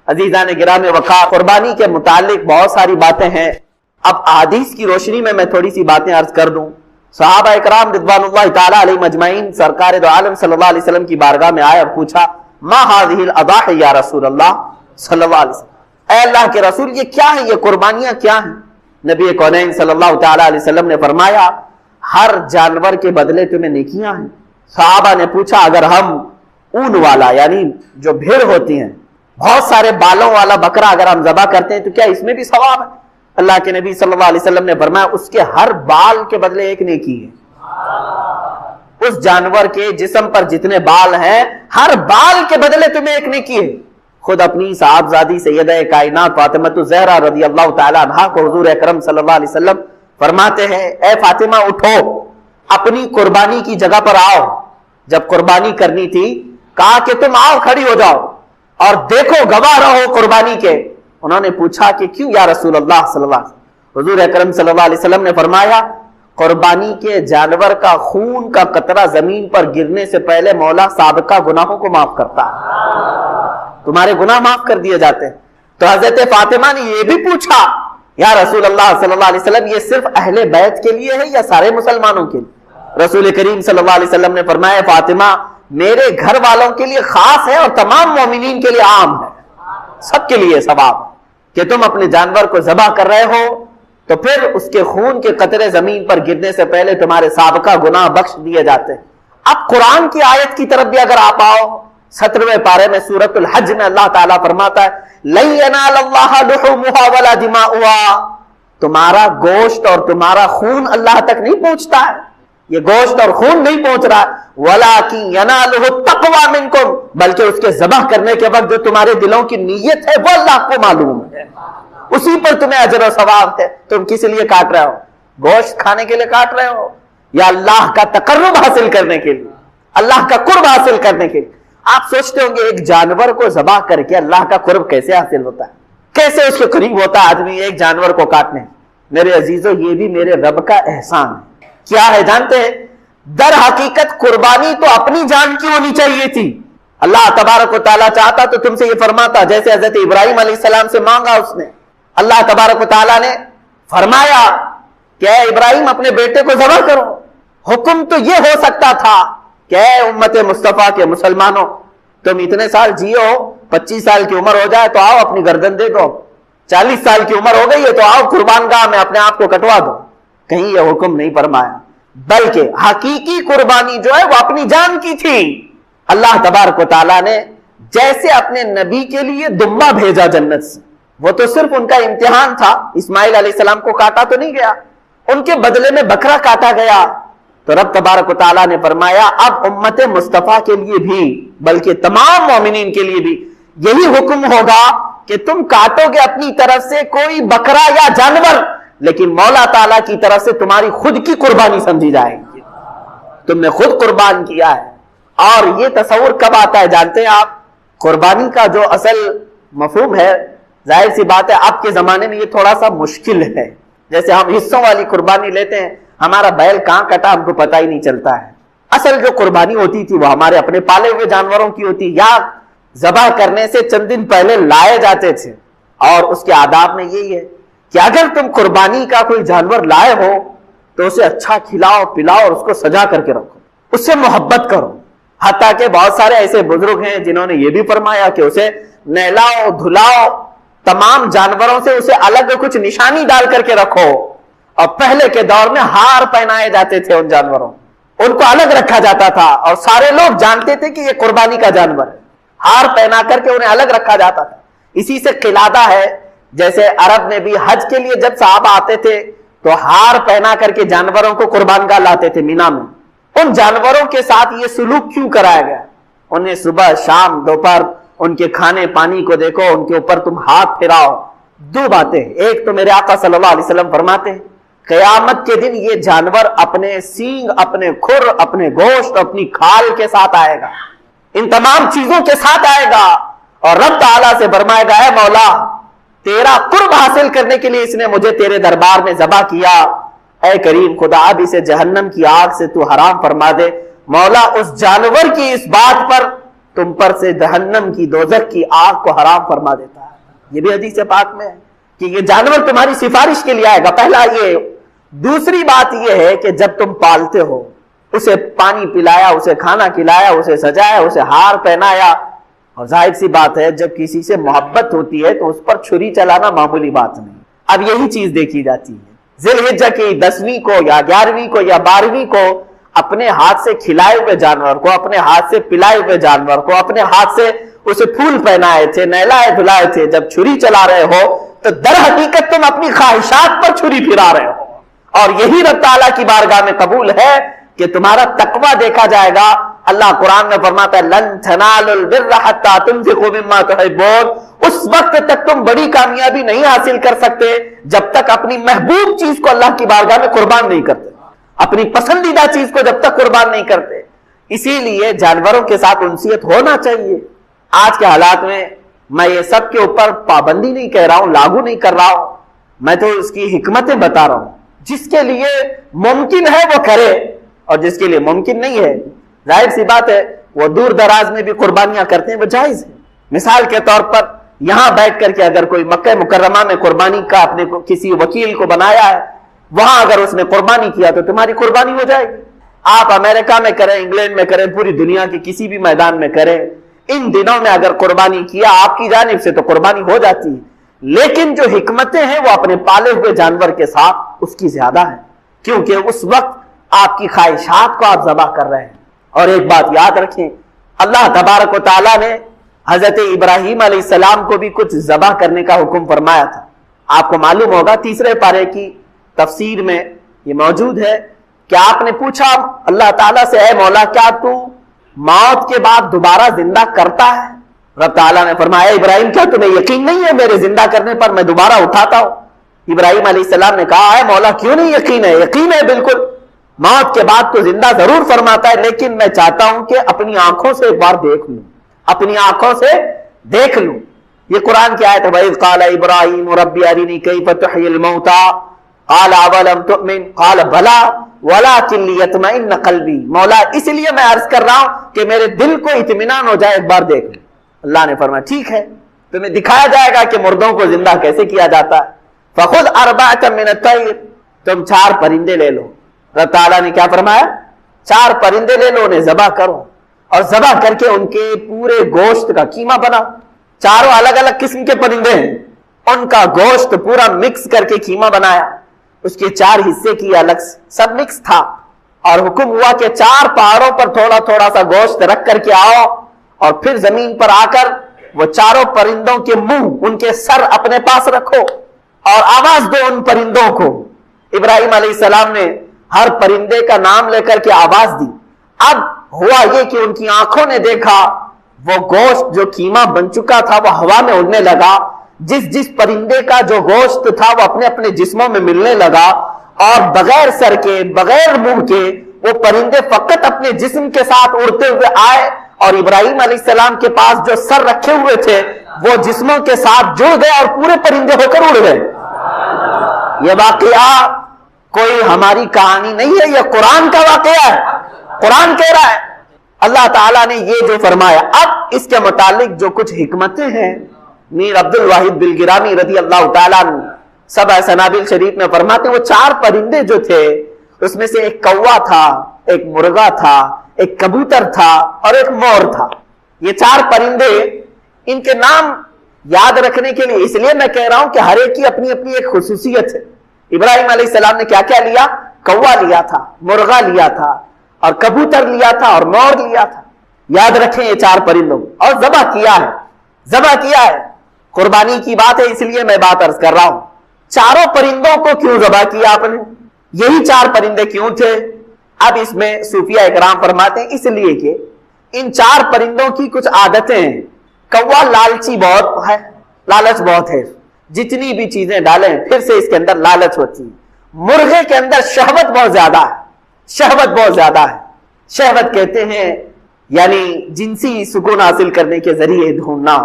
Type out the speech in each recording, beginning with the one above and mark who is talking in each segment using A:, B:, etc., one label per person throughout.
A: عزیزان گرامی وقار، قربانی کے متعلق بہت ساری باتیں ہیں. اب احادیث کی روشنی میں تھوڑی سی باتیں عرض کر دوں. صحابہ اکرام رضوان اللہ تعالی علیہم اجمعین سرکار دو عالم صلی اللہ علیہ وسلم کی بارگاہ میں آئے اور پوچھا ما هذه الاضاحی یا رسول اللہ صلی اللہ علیہ وسلم، اے اللہ کے رسول یہ کیا ہے، یہ قربانیاں کیا ہیں؟ نبی کونین صلی اللہ تعالی علیہ وسلم نے فرمایا ہر جانور کے بدلے تمہیں نیکیاں ہیں. صحابہ نے پوچھا اگر ہم اون والا یعنی جو بھیڑ ہوتی ہیں بہت سارے بالوں والا بکرا اگر ہم ذبح کرتے ہیں تو کیا اس میں بھی ثواب ہے؟ اللہ کے نبی صلی اللہ علیہ وسلم نے فرمایا اس کے ہر بال کے بدلے ایک نیکی ہے. اس جانور کے جسم پر جتنے بال ہیں ہر بال کے بدلے تمہیں ایک نیکی ہے. خود اپنی صاحبزادی سیدہ کائنات فاطمہ الزہرا رضی اللہ تعالی عنہا کو حضور اکرم صلی اللہ علیہ وسلم فرماتے ہیں اے فاطمہ اٹھو اپنی قربانی کی جگہ پر آؤ. جب قربانی کرنی تھی کہا کہ تم آؤ کھڑی ہو جاؤ اور دیکھو گواہ رہو قربانی کے. انہوں نے پوچھا کہ کیوں یا رسول اللہ صلی اللہ علیہ وسلم؟ حضور اکرم صلی اللہ علیہ وسلم نے فرمایا قربانی کے جانور کا خون کا قطرہ زمین پر گرنے سے پہلے مولا سابقہ گناہوں کو معاف کرتا ہے، تمہارے گناہ معاف کر دیے جاتے ہیں. تو حضرت فاطمہ نے یہ بھی پوچھا یا رسول اللہ صلی اللہ علیہ وسلم یہ صرف اہل بیت کے لیے ہے یا سارے مسلمانوں کے لیے؟ رسول کریم صلی اللہ علیہ وسلم نے فرمایا فاطمہ میرے گھر والوں کے لیے خاص ہے اور تمام مومنین کے لیے عام ہے، سب کے لیے ثواب کہ تم اپنے جانور کو ذبح کر رہے ہو تو پھر اس کے خون کے قطرے زمین پر گرنے سے پہلے تمہارے سابقہ گناہ بخش دیے جاتے ہیں. اب قرآن کی آیت کی طرف بھی اگر آپ آؤ 17ویں پارے میں سورۃ الحج میں اللہ تعالیٰ فرماتا ہے لن ینال اللہ لحومها ولا دماؤها، تمہارا گوشت اور تمہارا خون اللہ تک نہیں پہنچتا ہے، یہ گوشت اور خون نہیں پہنچ رہا. وَلَٰكِن يَنَالُهُ التَّقْوَىٰ مِنْكُمْ، بلکہ اس کے ذبح کرنے کے وقت جو تمہارے دلوں کی نیت ہے وہ اللہ کو معلوم ہے، اسی پر تمہیں اجر و ثواب ہے. تم کس لیے کاٹ رہے ہو؟ گوشت کھانے کے لیے کاٹ رہے ہو یا اللہ کا تقرب حاصل کرنے کے لیے، اللہ کا قرب حاصل کرنے کے لیے؟ آپ سوچتے ہوں گے ایک جانور کو ذبح کر کے اللہ کا قرب کیسے حاصل ہوتا ہے، کیسے اس کے قریب ہوتا ہے آدمی ایک جانور کو کاٹنے؟ میرے عزیزو یہ بھی میرے رب کا احسان ہے. کیا ہے جانتے ہیں؟ در حقیقت قربانی تو اپنی جان کی ہونی چاہیے تھی. اللہ تبارک و تعالیٰ چاہتا تو تم سے یہ فرماتا جیسے حضرت ابراہیم علیہ السلام سے مانگا اس نے. اللہ تبارک و تعالیٰ نے فرمایا کہ اے ابراہیم اپنے بیٹے کو ذبح کرو. حکم تو یہ ہو سکتا تھا کہ اے امت مصطفیٰ کے مسلمانوں تم اتنے سال جیو 25 سال کی عمر ہو جائے تو آؤ اپنی گردن دے دو، 40 سال کی عمر ہو گئی ہے تو آؤ قربان گاہ میں اپنے آپ کو کٹوا دو. کہیں یہ حکم نہیں فرمایا، بلکہ حقیقی قربانی جو ہے وہ اپنی جان کی تھی. اللہ تبارک و تعالیٰ نے جیسے اپنے نبی کے لیے دمبا بھیجا جنت سے، وہ تو صرف ان کا امتحان تھا، اسماعیل علیہ السلام کو کاٹا تو نہیں گیا، ان کے بدلے میں بکرا کاٹا گیا. تو رب تبارک و تعالیٰ نے فرمایا اب امت مصطفیٰ کے لیے بھی بلکہ تمام مومنین کے لیے بھی یہی حکم ہوگا کہ تم کاٹو گے اپنی طرف سے کوئی بکرا یا جانور، لیکن مولا تعالیٰ کی طرف سے تمہاری خود کی قربانی سمجھی جائے گی، تم نے خود قربان کیا ہے. اور یہ تصور کب آتا ہے جانتے ہیں آپ؟ قربانی کا جو اصل مفہوم ہے ظاہر سی بات ہے اب کے زمانے میں یہ تھوڑا سا مشکل ہے. جیسے ہم حصوں والی قربانی لیتے ہیں، ہمارا بیل کہاں کٹا ہم کو پتہ ہی نہیں چلتا ہے. اصل جو قربانی ہوتی تھی وہ ہمارے اپنے پالے ہوئے جانوروں کی ہوتی، یا ذبح کرنے سے چند دن پہلے لائے جاتے تھے. اور اس کے آداب میں یہی ہے کہ اگر تم قربانی کا کوئی جانور لائے ہو تو اسے اچھا کھلاؤ پلاؤ اور اس کو سجا کر کے رکھو، اس سے محبت کرو. حتیٰ کہ بہت سارے ایسے بزرگ ہیں جنہوں نے یہ بھی فرمایا کہ اسے نہلاؤ دھلاؤ، تمام جانوروں سے اسے الگ کچھ نشانی ڈال کر کے رکھو. اور پہلے کے دور میں ہار پہنائے جاتے تھے ان جانوروں، ان کو الگ رکھا جاتا تھا اور سارے لوگ جانتے تھے کہ یہ قربانی کا جانور ہے. ہار پہنا کر کے انہیں الگ رکھا جاتا تھا. اسی سے قلادہ ہے، جیسے عرب میں بھی حج کے لیے جب صحابہ آتے تھے تو ہار پہنا کر کے جانوروں کو قربان گاہ لاتے تھے مینا میں. ان جانوروں کے ساتھ یہ سلوک کیوں کرایا گیا؟ انہیں صبح شام دوپہر ان کے کھانے پانی کو دیکھو، ان کے اوپر تم ہاتھ پھیراؤ. دو باتیں، ایک تو میرے آقا صلی اللہ علیہ وسلم فرماتے ہیں قیامت کے دن یہ جانور اپنے سینگ اپنے کھر اپنے گوشت اپنی کھال کے ساتھ آئے گا، ان تمام چیزوں کے ساتھ آئے گا اور رب تعالیٰ سے فرمائے گا اے مولا تیرا قرب حاصل کرنے کے لیے اس نے مجھے تیرے دربار میں ذبح کیا، اے کریم خدا اب اسے جہنم کی آگ سے تو حرام فرما دے. مولا اس جانور کی اس بات پر تم پر سے جہنم کی دوزخ کی آگ کو حرام فرما دیتا ہے. یہ بھی حدیث پاک میں ہے کہ یہ جانور تمہاری سفارش کے لیے آئے گا. پہلا یہ. دوسری بات یہ ہے کہ جب تم پالتے ہو، اسے پانی پلایا، اسے کھانا کھلایا، اسے سجایا، اسے ہار پہنایا، اور ظاہر سی بات ہے جب کسی سے محبت ہوتی ہے تو اس پر چھری چلانا معمولی بات نہیں. اب یہی چیز دیکھی جاتی ہے. ذی الحجہ کی 10ویں کو یا 11ویں کو یا 12ویں کو اپنے ہاتھ سے کھلائے ہوئے جانور کو، اپنے ہاتھ سے پلائے ہوئے جانور کو، اپنے ہاتھ سے اسے پھول پہنائے تھے، نہلائے دھلائے تھے، جب چھری چلا رہے ہو تو در حقیقت تم اپنی خواہشات پر چھری پھرا رہے ہو. اور یہی رب تعالیٰ کی بارگاہ میں قبول ہے کہ تمہارا تقوی دیکھا جائے گا. اللہ قرآن میں فرماتا ہے لن تنالوا البر حتى تنفقوا مما تحبون. اس وقت تک تم بڑی کامیابی نہیں حاصل کر سکتے جب تک اپنی محبوب چیز کو اللہ کی بارگاہ میں قربان نہیں کرتے، اپنی پسندیدہ چیز کو جب تک قربان نہیں کرتے. اسی لیے جانوروں کے ساتھ انسیت ہونا چاہیے. آج کے حالات میں یہ سب کے اوپر پابندی نہیں کہہ رہا ہوں، لاگو نہیں کر رہا ہوں، میں تو اس کی حکمتیں بتا رہا ہوں. جس کے لیے ممکن ہے وہ کرے، اور جس کے لیے ممکن نہیں ہے ظاہر سی بات ہے وہ دور دراز میں بھی قربانیاں کرتے ہیں، وہ جائز ہے. مثال کے طور پر یہاں بیٹھ کر کے اگر کوئی مکہ مکرمہ میں قربانی کا اپنے کسی وکیل کو بنایا ہے، وہاں اگر اس نے قربانی کیا تو تمہاری قربانی ہو جائے گی. آپ امریکہ میں کریں، انگلینڈ میں کریں، پوری دنیا کے کسی بھی میدان میں کریں، ان دنوں میں اگر قربانی کیا آپ کی جانب سے تو قربانی ہو جاتی ہے. لیکن جو حکمتیں ہیں وہ اپنے پالے ہوئے جانور کے ساتھ اس کی زیادہ ہیں، کیونکہ اس وقت آپ کی خواہشات کو آپ ذبح کر رہے ہیں. اور ایک بات یاد رکھیں، اللہ تبارک و تعالیٰ نے حضرت ابراہیم علیہ السلام کو بھی کچھ ذبح کرنے کا حکم فرمایا تھا. آپ کو معلوم ہوگا 3 پارے کی تفسیر میں یہ موجود ہے کہ آپ نے پوچھا اللہ تعالیٰ سے، اے مولا کیا تو موت کے بعد دوبارہ زندہ کرتا ہے؟ رب تعالیٰ نے فرمایا ابراہیم کیا تمہیں یقین نہیں ہے میرے زندہ کرنے پر میں دوبارہ اٹھاتا ہوں؟ ابراہیم علیہ السلام نے کہا اے مولا کیوں نہیں یقین ہے؟ یقین ہے بالکل، موت کے بعد تو زندہ ضرور فرماتا ہے، لیکن میں چاہتا ہوں کہ اپنی آنکھوں سے ایک بار دیکھ لوں، اپنی آنکھوں سے دیکھ لوں. یہ قرآن کی آیت ہے وَإِذْ قَالَ إِبْرَاهِيمُ رَبِّ أَرِنِي كَيْفَ تُحْيِي الْمَوْتَى قَالَ أَوَلَمْ تُؤْمِنْ قَالَ بَلَىٰ وَلَٰكِن لِيَطْمَئِنَّ قَلْبِي. مولا اس لیے میں عرض کر رہا ہوں کہ میرے دل کو اطمینان ہو جائے، ایک بار دیکھ لوں. اللہ نے فرمایا ٹھیک ہے، تمہیں دکھایا جائے گا کہ مردوں کو زندہ کیسے کیا جاتا ہے. فَخُذْ أَرْبَعَةً مِّنَ الطَّيْرِ. تم 4 پرندے لے لو. رب تعالیٰ نے کیا فرمایا؟ 4 پرندے لے لو، انہیں ذبح کرو اور ذبح کر کے ان کے پورے گوشت کا قیمہ بناؤ. 4 الگ الگ قسم کے پرندے ہیں، ان کا گوشت پورا مکس کر کے قیمہ بنایا. اس کے 4 حصے کی الگ سب مکس تھا، اور حکم ہوا کہ 4 پہاڑوں پر تھوڑا تھوڑا سا گوشت رکھ کر کے آؤ، اور پھر زمین پر آ کر وہ 4 پرندوں کے منہ، ان کے سر اپنے پاس رکھو اور آواز دو ان پرندوں کو. ابراہیم علیہ السلام نے ہر پرندے کا نام لے کر کے آواز دی. اب ہوا یہ کہ ان کی آنکھوں نے دیکھا وہ گوشت جو قیمہ بن چکا تھا وہ ہوا میں اڑنے لگا. جس پرندے کا جو گوشت تھا وہ اپنے اپنے جسموں میں ملنے لگا، اور بغیر سر کے بغیر منہ کے وہ پرندے فقط اپنے جسم کے ساتھ اڑتے ہوئے آئے، اور ابراہیم علیہ السلام کے پاس جو سر رکھے ہوئے تھے وہ جسموں کے ساتھ جڑ گئے اور پورے پرندے ہو کر اڑ گئے. یہ واقعہ کوئی ہماری کہانی نہیں ہے، یہ قرآن کا واقعہ ہے، قرآن کہہ رہا ہے. اللہ تعالیٰ نے یہ جو فرمایا. اب اس کے متعلق جو کچھ حکمتیں ہیں میر عبد الواحد بلگرامی رضی اللہ تعالیٰ عنہ سبع سنابل شریف میں فرماتے ہیں وہ 4 پرندے جو تھے اس میں سے ایک کوا تھا، ایک مرغا تھا، ایک کبوتر تھا اور ایک مور تھا. یہ 4 پرندے، ان کے نام یاد رکھنے کے لیے اس لیے میں کہہ رہا ہوں کہ ہر ایک کی اپنی اپنی ایک خصوصیت ہے. ابراہیم علیہ السلام نے کیا کیا لیا؟ کوا لیا تھا، مرغا لیا تھا اور کبوتر لیا تھا اور مور لیا تھا. یاد رکھیں یہ 4 پرندوں اور ذبح کیا ہے. ذبح کیا ہے، قربانی کی بات ہے اس لیے میں بات عرض کر رہا ہوں. 4 پرندوں کو کیوں ذبح کیا آپ نے؟ یہی 4 پرندے کیوں تھے؟ اب اس میں صوفیہ اکرام فرماتے ہیں اس لیے کہ ان 4 پرندوں کی کچھ عادتیں ہیں. کوا لالچی بہت ہے، لالچ بہت ہے، جتنی بھی چیزیں ڈالیں پھر سے اس کے اندر لالچ ہوتی ہے. مرغے کے اندر شہوت بہت زیادہ ہے، شہوت بہت زیادہ ہے. شہوت کہتے ہیں یعنی جنسی سکون حاصل کرنے کے ذریعے ڈھونڈنا،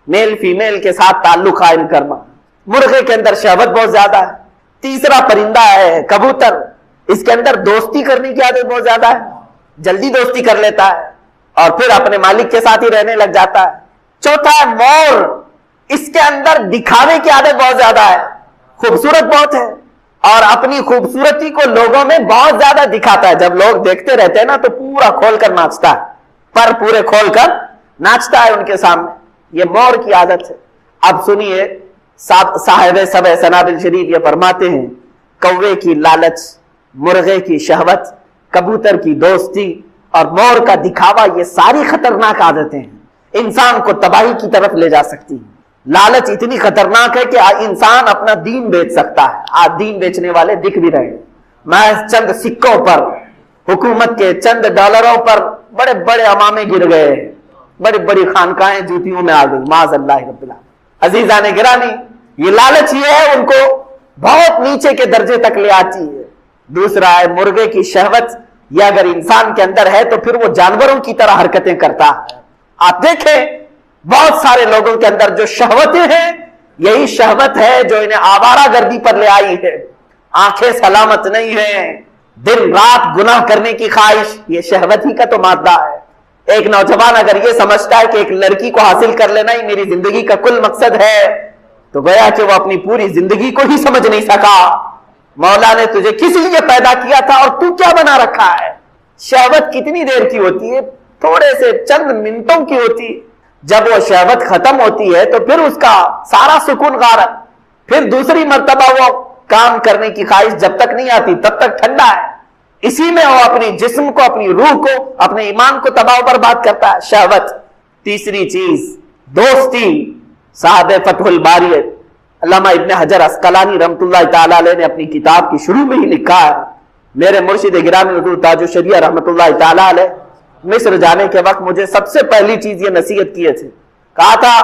A: میل فیمیل کے ساتھ تعلق قائم کرنا. مرغے کے اندر شہوت بہت زیادہ ہے. تیسرا پرندہ ہے کبوتر، اس کے اندر دوستی کرنے کی عادت بہت زیادہ ہے، جلدی دوستی کر لیتا ہے اور پھر اپنے مالک کے ساتھ ہی رہنے لگ جاتا ہے۔ چوتھا ہے مور، اس کے اندر دکھاوے کی عادت بہت زیادہ ہے، خوبصورت بہت ہے اور اپنی خوبصورتی کو لوگوں میں بہت زیادہ دکھاتا ہے۔ جب لوگ دیکھتے رہتے ہیں نا تو پورا کھول کر ناچتا ہے، پر پورے کھول کر ناچتا ہے ان کے سامنے، یہ مور کی عادت ہے۔ اب سنیے صاحب سبع سنابل شریف یہ فرماتے ہیں، کوے کی لالچ، مرغے کی شہوت، کبوتر کی دوستی اور مور کا دکھاوا، یہ ساری خطرناک عادتیں ہیں، انسان کو تباہی کی طرف لے جا سکتی ہیں۔ لالچ اتنی خطرناک ہے کہ انسان اپنا دین بیچ سکتا ہے۔ آج دین بیچنے والے دکھ بھی رہے ہیں، محض چند سکوں پر، حکومت کے چند ڈالروں پر بڑے بڑے امامے گر گئے، بڑی بڑی خانقاہیں جوتیوں میں آ گئی، معاذ اللہ رب العالمین۔ عزیزان گرامی، یہ لالچ یہ ہے ان کو بہت نیچے کے درجے تک لے آتی ہے۔ دوسرا ہے مرغے کی شہوت، یہ اگر انسان کے اندر ہے تو پھر وہ جانوروں کی طرح حرکتیں کرتا ہے۔ آپ دیکھیں بہت سارے لوگوں کے اندر جو شہوتیں ہیں، یہی شہوت ہے جو انہیں آوارہ گردی پر لے آئی ہے۔ آنکھیں سلامت نہیں ہیں، دن رات گناہ کرنے کی خواہش، یہ شہوت ہی کا تو مادہ ہے۔ ایک نوجوان اگر یہ سمجھتا ہے کہ ایک لڑکی کو حاصل کر لینا ہی میری زندگی کا کل مقصد ہے، تو گویا کہ وہ اپنی پوری زندگی کو ہی سمجھ نہیں سکا۔ مولا نے تجھے کس لیے پیدا کیا تھا اور تو کیا بنا رکھا ہے؟ شہوت کتنی دیر کی ہوتی ہے؟ تھوڑے سے چند منٹوں کی ہوتی ہے۔ جب وہ شہوت ختم ہوتی ہے تو پھر اس کا سارا سکون غارت، پھر دوسری مرتبہ وہ کام کرنے کی خواہش جب تک نہیں آتی تب تک ٹھنڈا ہے۔ اسی میں وہ اپنی جسم کو، اپنی روح کو، اپنے ایمان کو تباہ و برباد کرتا ہے، شہوت۔ تیسری چیز دوستی۔ صاحب فتح الباری علامہ ابن حجر عسقلانی رحمۃ اللہ تعالی علیہ نے اپنی کتاب کی شروع میں ہی لکھا ہے، میرے مرشد گرامی حضور تاج الشریعہ رحمۃ اللہ تعالی علیہ مصر جانے کے وقت مجھے سب سے پہلی چیز یہ نصیحت کیے تھے، کہا تھا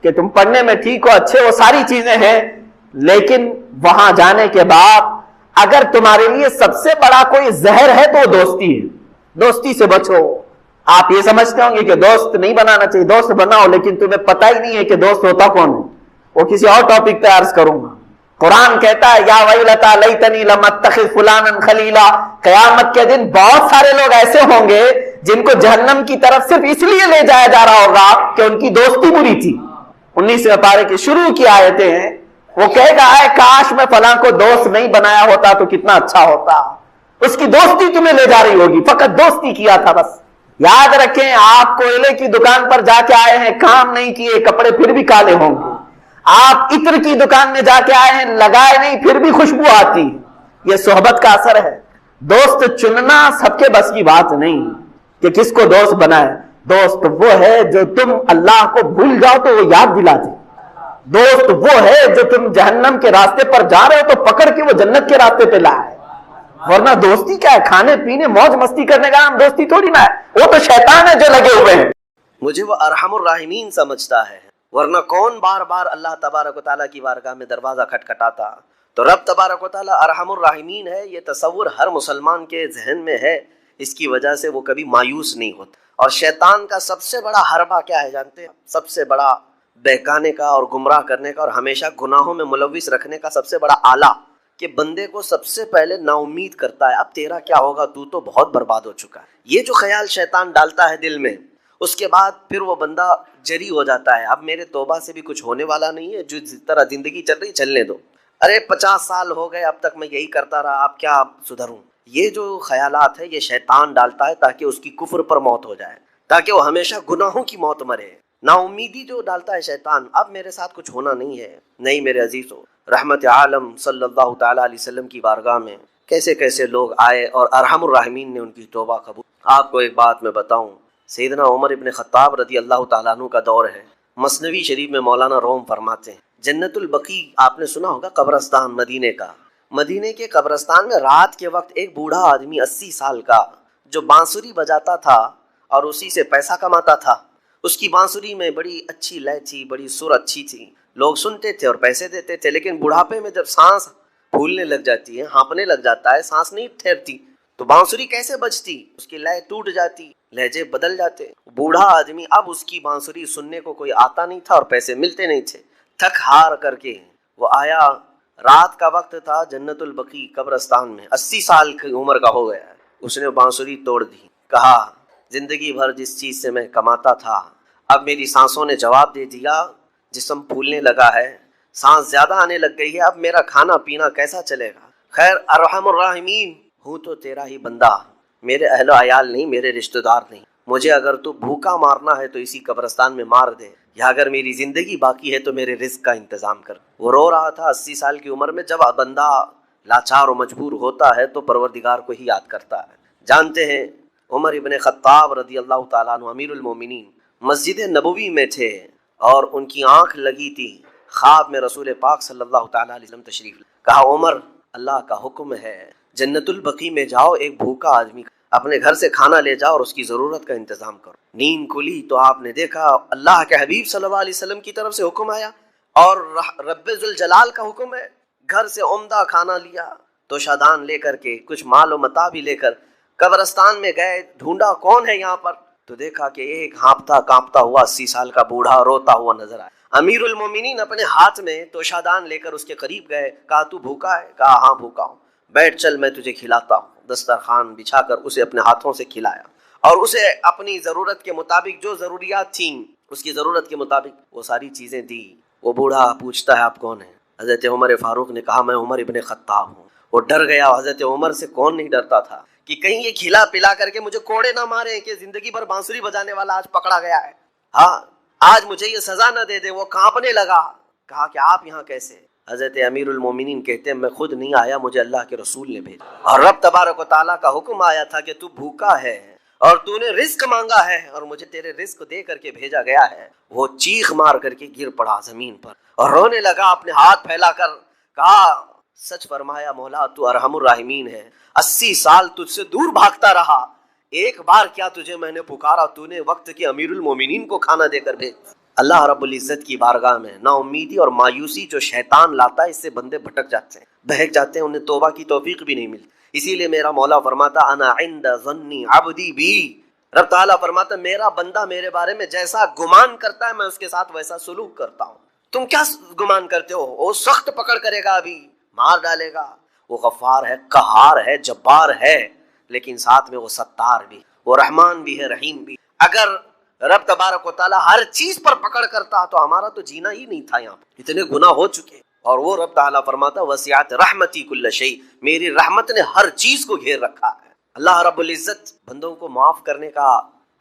A: کہ تم پڑھنے میں ٹھیک ہو، اچھے، وہ ساری چیزیں ہیں، لیکن وہاں جانے کے بعد اگر تمہارے لیے سب سے بڑا کوئی زہر ہے تو وہ دوستی ہے، دوستی سے بچو۔ آپ یہ سمجھتے ہوں گے کہ دوست نہیں بنانا چاہیے، دوست بناؤ، لیکن تمہیں پتہ ہی نہیں ہے کہ دوست ہوتا کون ہے، وہ کسی اور ٹاپک پہ عرض کروں گا۔ قرآن کہتا ہے یا ویلتا لیتنی لم اتخذ فلانا خلیلا، قیامت کے دن بہت سارے لوگ ایسے ہوں گے جن کو جہنم کی طرف صرف اس لیے لے جایا جا رہا ہوگا کہ ان کی دوستی بری تھی۔ 19ویں پارے کی شروع کی آیتیں ہیں، وہ کہے گا اے کاش میں فلاں کو دوست نہیں بنایا ہوتا تو کتنا اچھا ہوتا، اس کی دوستی تمہیں لے جا رہی ہوگی، فقط دوستی کیا تھا بس۔ یاد رکھیں آپ کوئلے کی دکان پر جا کے آئے ہیں، کام نہیں کیے، کپڑے پھر بھی کالے ہوں گے۔ آپ عطر کی دکان میں جا کے آئے ہیں، لگائے نہیں، پھر بھی خوشبو آتی۔ یہ صحبت کا اثر ہے۔ دوست چننا سب کے بس کی بات نہیں کہ کس کو دوست بنائے۔ دوست وہ ہے جو تم اللہ کو بھول جاؤ تو وہ یاد دلا دے، دوست وہ ہے جو تم جہنم کے راستے پر جا رہے ہو تو پکڑ کے وہ جنت کے راستے پہ لائے۔ ورنہ دوستی کیا ہے؟ کھانے پینے موج مستی کرنے کا نام دوستی تھوڑی نہ ہے، وہ تو شیطان ہے جو لگے ہوئے ہیں۔
B: مجھے وہ ارحم الراحمین سمجھتا ہے، ورنہ کون بار بار اللہ تبارک و تعالیٰ کی بارگاہ میں دروازہ کھٹکھٹاتا؟ تو رب تبارک و تعالیٰ ارحم الراحمین ہے، یہ تصور ہر مسلمان کے ذہن میں ہے، اس کی وجہ سے وہ کبھی مایوس نہیں ہوتا۔ اور شیطان کا سب سے بڑا حربہ کیا ہے جانتے ہیں؟ سب سے بڑا بہکانے کا اور گمراہ کرنے کا اور ہمیشہ گناہوں میں ملوث رکھنے کا سب سے بڑا آلہ کہ بندے کو سب سے پہلے نا امید کرتا ہے، اب تیرا کیا ہوگا، تو بہت برباد ہو چکا ہے۔ یہ جو خیال شیطان ڈالتا ہے دل میں، اس کے بعد پھر وہ بندہ جری ہو جاتا ہے، اب میرے توبہ سے بھی کچھ ہونے والا نہیں ہے، جو جس طرح زندگی چل رہی چلنے دو، ارے 50 سال ہو گئے اب تک میں یہی کرتا رہا، اب کیا سدھروں۔ یہ جو خیالات ہے یہ شیطان ڈالتا ہے تاکہ اس کی کفر پر موت ہو جائے، تاکہ وہ ہمیشہ گناہوں کی موت مرے۔ نا امیدی جو ڈالتا ہے شیطان، اب میرے ساتھ کچھ ہونا نہیں ہے۔ نہیں میرے عزیزو، رحمت عالم صلی اللہ تعالیٰ علیہ وسلم کی بارگاہ میں کیسے کیسے لوگ آئے اور ارحم الراحمین نے ان کی توبہ قبول۔ آپ کو ایک بات میں بتاؤں، سیدنا عمر ابن خطاب رضی اللہ تعالیٰ عنہ کا دور ہے، مثنوی شریف میں مولانا روم فرماتے ہیں جنت البقیع آپ نے سنا ہوگا، قبرستان مدینے کا، مدینے کے قبرستان میں رات کے وقت ایک بوڑھا آدمی 80 سال کا جو بانسری بجاتا تھا اور اسی سے پیسہ کماتا تھا، اس کی بانسری میں بڑی اچھی لے تھی، بڑی سر اچھی تھی، لوگ سنتے تھے اور پیسے دیتے تھے، لیکن بڑھاپے میں جب سانس پھولنے لگ جاتی ہے، ہانپنے لگ جاتا ہے، سانس نہیں ٹھہرتی تو بانسری کیسے بجتی، اس کی لے ٹوٹ جاتی، لہجے بدل جاتے۔ بوڑھا آدمی اب اس کی بانسری سننے کو کوئی آتا نہیں تھا اور پیسے ملتے نہیں تھے، تھک ہار کر کے وہ آیا، رات کا وقت تھا، جنت البقیع قبرستان میں، 80 سال کی عمر کا ہو گیا ہے، اس نے بانسری توڑ دی، کہا زندگی بھر جس چیز سے میں کماتا تھا اب میری سانسوں نے جواب دے دیا، جسم پھولنے لگا ہے، سانس زیادہ آنے لگ گئی ہے، اب میرا کھانا پینا کیسا چلے گا؟ خیر ارحم الراحمین، ہوں تو تیرا ہی بندہ، میرے اہل و عیال نہیں، میرے رشتہ دار نہیں، مجھے اگر تو بھوکا مارنا ہے تو اسی قبرستان میں مار دے، یا اگر میری زندگی باقی ہے تو میرے رزق کا انتظام کر۔ وہ رو رہا تھا 80 سال کی عمر میں۔ جب بندہ لاچار و مجبور ہوتا ہے تو پروردگار کو ہی یاد کرتا ہے۔ جانتے ہیں عمر ابن خطاب رضی اللہ تعالیٰ عنہ امیر المومنین مسجد نبوی میں تھے اور ان کی آنکھ لگی تھی، خواب میں رسول پاک صلی اللہ تعالیٰ علیہ وسلم تشریف لے۔ کہا عمر اللہ کا حکم ہے جنت البقیع میں جاؤ، ایک بھوکا آدمی اپنے گھر سے کھانا لے جاؤ اور اس کی ضرورت کا انتظام کرو۔ نیند کھلی تو آپ نے دیکھا اللہ کے حبیب صلی اللہ علیہ وسلم کی طرف سے حکم آیا اور رب ذوالجلال کا حکم ہے، گھر سے عمدہ کھانا لیا، توشادان لے کر کے کچھ مال و متاع بھی لے کر قبرستان میں گئے، ڈھونڈا کون ہے یہاں پر، تو دیکھا کہ ایک ہانپتا کانپتا ہوا 80 سال کا بوڑھا روتا ہوا نظر آیا۔ امیر المومنین اپنے ہاتھ میں توشادان لے کر اس کے قریب گئے، کہا تو بھوکا ہے؟ کہا ہاں بھوکا ہوں، بیٹھ چل میں تجھے کھلاتا ہوں۔ دسترخوان بچھا کر اسے اپنے ہاتھوں سے کھلایا اور اسے اپنی ضرورت کے مطابق جو ضروریات تھیں اس کی ضرورت کے مطابق وہ ساری چیزیں دی۔ وہ بوڑھا پوچھتا ہے آپ کون ہیں؟ حضرت عمر فاروق نے کہا میں عمر ابن خطاب ہوں۔ وہ ڈر گیا، حضرت عمر سے کون نہیں ڈرتا تھا کہ کہیں یہ کھلا پلا کر کے مجھے کوڑے نہ مارے کہ زندگی بھر بانسری بجانے والا آج پکڑا گیا ہے، ہاں آج مجھے یہ سزا نہ دے دے۔ وہ کانپنے لگا، کہا کہ آپ یہاں کیسے؟ حضرت امیر المومنین کہتے ہیں میں خود نہیں آیا، مجھے اللہ کے رسول نے بھیجا، اور رب تبارک و تعالیٰ کا حکم آیا تھا کہ تو بھوکا ہے اور تو نے رزق مانگا ہے اور مجھے تیرے رزق دے کر کے بھیجا گیا ہے۔ وہ چیخ مار کر کے گر پڑا زمین پر اور رونے لگا، اپنے ہاتھ پھیلا کر کہا سچ فرمایا مولا تو ارحم الراحمین ہے، 80 سال تجھ سے دور بھاگتا رہا، ایک بار کیا تجھے میں نے پکارا، تو نے وقت کے امیر المومنین کو کھانا دے کر بھیج۔ اللہ رب العزت کی بارگاہ میں نا امیدی اور مایوسی جو شیطان لاتا ہے اس سے بندے بھٹک جاتے ہیں، بہک جاتے ہیں، انہیں توبہ کی توفیق بھی نہیں ملتی۔ اسی لیے میرا مولا فرماتا انا عند ظن عبدی بی، رب تعالیٰ فرماتا میرا بندہ میرے بارے میں جیسا گمان کرتا ہے میں اس کے ساتھ ویسا سلوک کرتا ہوں۔ تم کیا گمان کرتے ہو؟ وہ سخت پکڑ کرے گا، ابھی مار ڈالے گا، وہ غفار ہے، قہار ہے، جبار ہے، لیکن ساتھ میں وہ ستار بھی، وہ رحمان بھی ہے، رحیم بھی۔ اگر رب تبارک و تعالیٰ ہر چیز پر پکڑ کرتا تو ہمارا تو جینا ہی نہیں تھا، یہاں پر اتنے گناہ ہو چکے۔ اور وہ رب تعالیٰ فرماتا وسعت رحمتی کل شیء، میری رحمت نے ہر چیز کو گھیر رکھا ہے۔ اللہ رب العزت بندوں کو معاف کرنے کا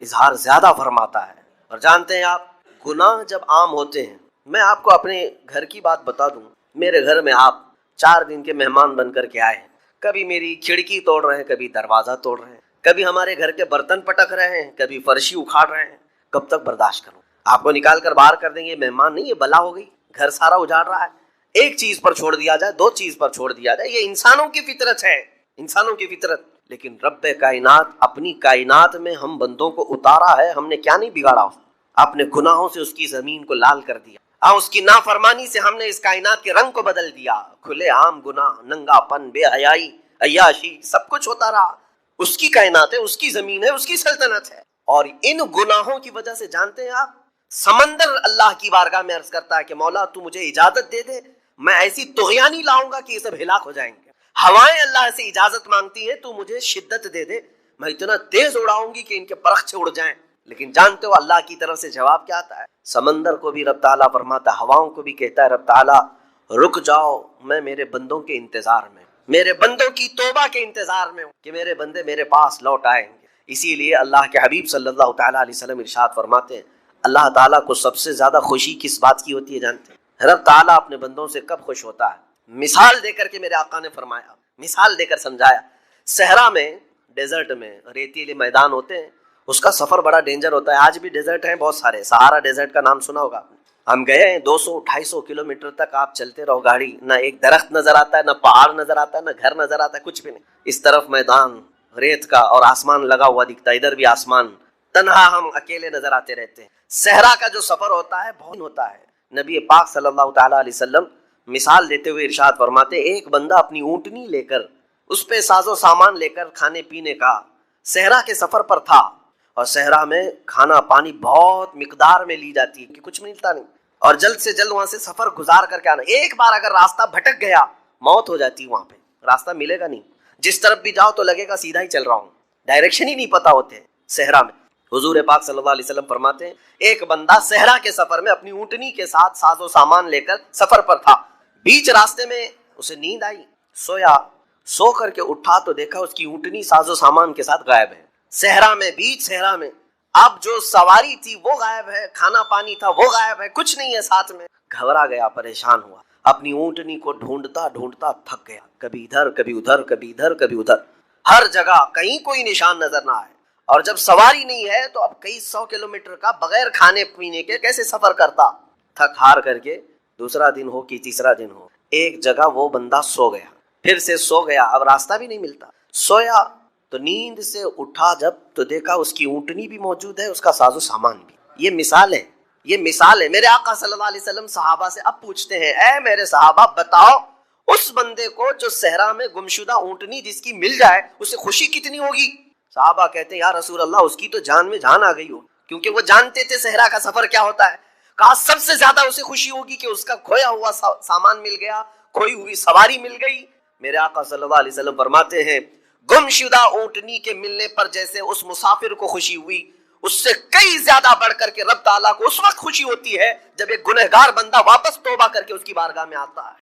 B: اظہار زیادہ فرماتا ہے۔ اور جانتے ہیں آپ گناہ جب عام ہوتے ہیں، میں آپ کو اپنے گھر کی بات بتا دوں، میرے گھر میں آپ 4 دن کے مہمان بن کر کے آئے ہیں، کبھی میری کھڑکی توڑ رہے ہیں، کبھی دروازہ توڑ رہے ہیں، کبھی ہمارے گھر کے برتن پٹک رہے ہیں، کبھی فرشی اکھاڑ رہے ہیں، کب تک برداشت کروں؟ آپ کو نکال کر باہر کر دیں گے، مہمان نہیں، یہ بلا ہو گئی، گھر سارا اجاڑ رہا ہے۔ ایک چیز پر چھوڑ دیا جائے، 2 چیز پر چھوڑ دیا جائے، یہ انسانوں کی فطرت ہے، انسانوں کی فطرت۔ لیکن رب کائنات اپنی کائنات میں ہم بندوں کو اتارا ہے، ہم نے کیا نہیں بگاڑا، اپنے گناہوں سے اس کی زمین کو لال کر دیا، اس کی نافرمانی سے ہم نے اس کائنات کے رنگ کو بدل دیا۔ کھلے عام گناہ، ننگا پن، بے حیائی، عیاشی، سب کچھ ہوتا رہا۔ اس کی کائنات ہے، اس کی زمین ہے، اس کی سلطنت ہے۔ اور ان گناہوں کی وجہ سے جانتے ہیں آپ سمندر اللہ کی بارگاہ میں عرض کرتا ہے کہ مولا تو مجھے اجازت دے دے، میں ایسی طغیانی لاؤں گا کہ یہ سب ہلاک ہو جائیں گے۔ ہوائیں اللہ سے اجازت مانگتی ہیں تو مجھے شدت دے دے، میں اتنا تیز اڑاؤں گی کہ ان کے پرخچے اڑ جائیں۔ لیکن جانتے ہو اللہ کی طرف سے جواب کیا آتا ہے؟ سمندر کو بھی رب تعالیٰ فرماتا ہے، ہواؤں کو بھی کہتا ہے رب تعالیٰ رک جاؤ، میں میرے بندوں کے انتظار میں، میرے بندوں کی توبہ کے انتظار میں ہوں کہ میرے بندے میرے پاس لوٹ آئیں گے۔ اسی لیے اللہ کے حبیب صلی اللہ تعالیٰ علیہ وسلم ارشاد فرماتے ہیں اللہ تعالیٰ کو سب سے زیادہ خوشی کس بات کی ہوتی ہے جانتے ہیں؟ رب تعالیٰ اپنے بندوں سے کب خوش ہوتا ہے؟ مثال دے کر کے میرے آقا نے فرمایا، مثال دے کر سمجھایا، صحرا میں، ڈیزرٹ میں ریتیلے میدان ہوتے ہیں، اس کا سفر بڑا ڈینجر ہوتا ہے۔ آج بھی ڈیزرٹ ہیں بہت سارے، سہارا ڈیزرٹ کا نام سنا ہوگا، ہم گئے ہیں 200-250 کلومیٹر تک آپ چلتے رہو گاڑی، نہ ایک درخت نظر آتا ہے، نہ پہاڑ نظر آتا ہے، نہ گھر نظر آتا ہے، کچھ بھی نہیں، اس طرف میدان ریت کا اور آسمان لگا ہوا دکھتا ہے، ادھر بھی آسمان، تنہا ہم اکیلے نظر آتے رہتے ہیں۔ صحرا کا جو سفر ہوتا ہے بہت ہوتا ہے۔ نبی پاک صلی اللہ تعالیٰ علیہ وسلم مثال دیتے ہوئے ارشاد فرماتے ایک بندہ اپنی اونٹنی لے کر، اس پہ ساز و سامان لے کر کھانے پینے کا صحرا کے سفر پر تھا، اور صحرا میں کھانا پانی بہت مقدار میں لی جاتی ہے کہ کچھ ملتا نہیں، اور جلد سے جلد وہاں سے سفر گزار کر کے آنا۔ ایک بار اگر راستہ بھٹک گیا موت ہو جاتی، وہاں پہ راستہ ملے گا نہیں، جس طرف بھی جاؤ تو لگے گا سیدھا ہی چل رہا ہوں، ڈائریکشن ہی نہیں پتا ہوتے صحرا میں۔ حضور پاک صلی اللہ علیہ وسلم فرماتے ہیں ایک بندہ صحرا کے سفر میں اپنی اونٹنی کے ساتھ ساز و سامان لے کر سفر پر تھا، بیچ راستے میں اسے نیند آئی، سویا، سو کر کے اٹھا تو دیکھا اس کی اونٹنی ساز و سامان کے ساتھ غائب ہے، صحرا میں، بیچ صحرا میں۔ اب جو سواری تھی وہ غائب ہے، کھانا پانی تھا وہ غائب ہے، کچھ نہیں ہے ساتھ میں۔ گھبرا گیا، پریشان ہوا، اپنی اونٹنی کو ڈھونڈتا ڈھونڈتا تھک گیا، کبھی ادھر کبھی ادھر، کبھی ادھر کبھی ادھر، ہر جگہ کہیں کوئی نشان نظر نہ آئے۔ اور جب سواری نہیں ہے تو اب کئی 100 کلومیٹر کا بغیر کھانے پینے کے کیسے سفر کرتا؟ تھک ہار کر کے دوسرا دن ہو کہ تیسرا دن ہو، ایک جگہ وہ بندہ سو گیا، پھر سے سو گیا، اب راستہ بھی نہیں ملتا، سویا تو نیند سے اٹھا جب تو دیکھا اس کی اونٹنی بھی موجود ہے، اس کا ساز و سامان بھی۔ یہ مثال ہے، یہ مثال ہے۔ میرے آقا صلی اللہ علیہ وسلم صحابہ سے اب پوچھتے ہیں، اے میرے صحابہ بتاؤ اس بندے کو جو صحرا میں گمشدہ اونٹنی جس کی مل جائے اسے خوشی کتنی ہوگی؟ صحابہ کہتے ہیں یا رسول اللہ اس کی تو جان میں جان آ گئی ہو، کیونکہ وہ جانتے تھے صحرا کا سفر کیا ہوتا ہے۔ کہا سب سے زیادہ اسے خوشی ہوگی کہ اس کا کھویا ہوا سامان مل گیا، کھوئی ہوئی سواری مل گئی۔ میرے آقا صلی اللہ علیہ وسلم فرماتے ہیں گمشدہ اونٹنی کے ملنے پر جیسے اس مسافر کو خوشی ہوئی، اس سے کئی زیادہ بڑھ کر کے رب تعالیٰ کو اس وقت خوشی ہوتی ہے جب ایک گنہگار بندہ واپس توبہ کر کے اس کی بارگاہ میں آتا ہے۔